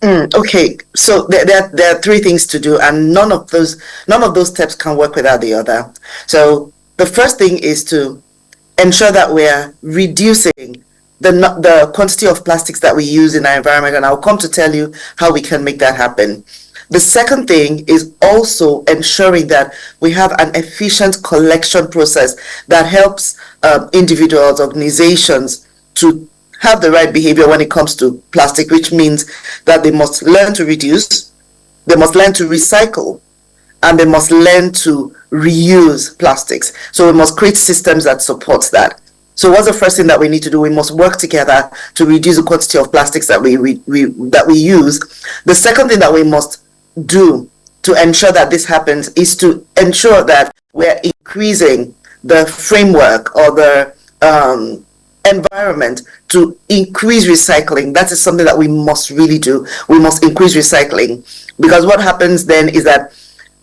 Okay, so there are three things to do, and none of those steps can work without the other. So the first thing is to ensure that we're reducing the quantity of plastics that we use in our environment, and I'll come to tell you how we can make that happen. The second thing is also ensuring that we have an efficient collection process that helps individuals, organizations to have the right behavior when it comes to plastic, which means that they must learn to reduce, they must learn to recycle, and they must learn to reuse plastics. So we must create systems that support that. So what's the first thing that we need to do? We must work together to reduce the quantity of plastics that we use. The second thing that we must do to ensure that this happens is to ensure that we're increasing the framework or the environment to increase recycling. That is something that we must really do. We must increase recycling, because what happens then is that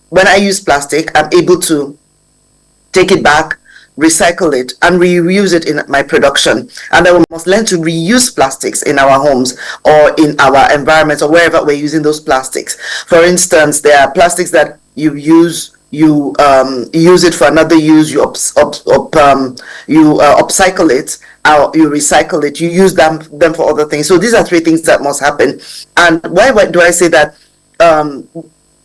when I use plastic, I'm able to take it back, recycle it, and reuse it in my production. And then we must learn to reuse plastics in our homes or in our environments or wherever we're using those plastics. For instance, there are plastics that you use it for another use, you upcycle it, or you recycle it, you use them for other things. So these are three things that must happen. And why do I say that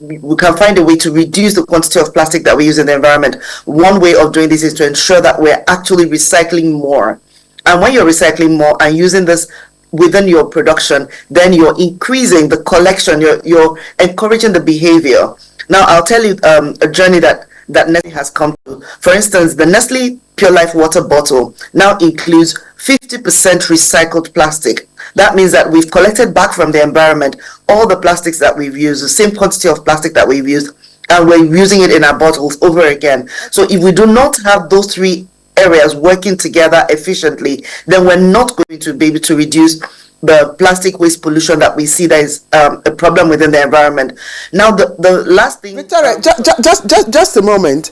we can find a way to reduce the quantity of plastic that we use in the environment? One way of doing this is to ensure that we're actually recycling more. And when you're recycling more and using this within your production, then you're increasing the collection, you're encouraging the behavior. Now, I'll tell you a journey that Nestle has come to. For instance, the Nestle Pure Life water bottle now includes 50% recycled plastic. That means that we've collected back from the environment all the plastics that we've used, the same quantity of plastic that we've used, and we're using it in our bottles over again. So if we do not have those three areas working together efficiently, then we're not going to be able to reduce the plastic waste pollution that we see that is a problem within the environment. Now, the last thing... Victoria, just a moment.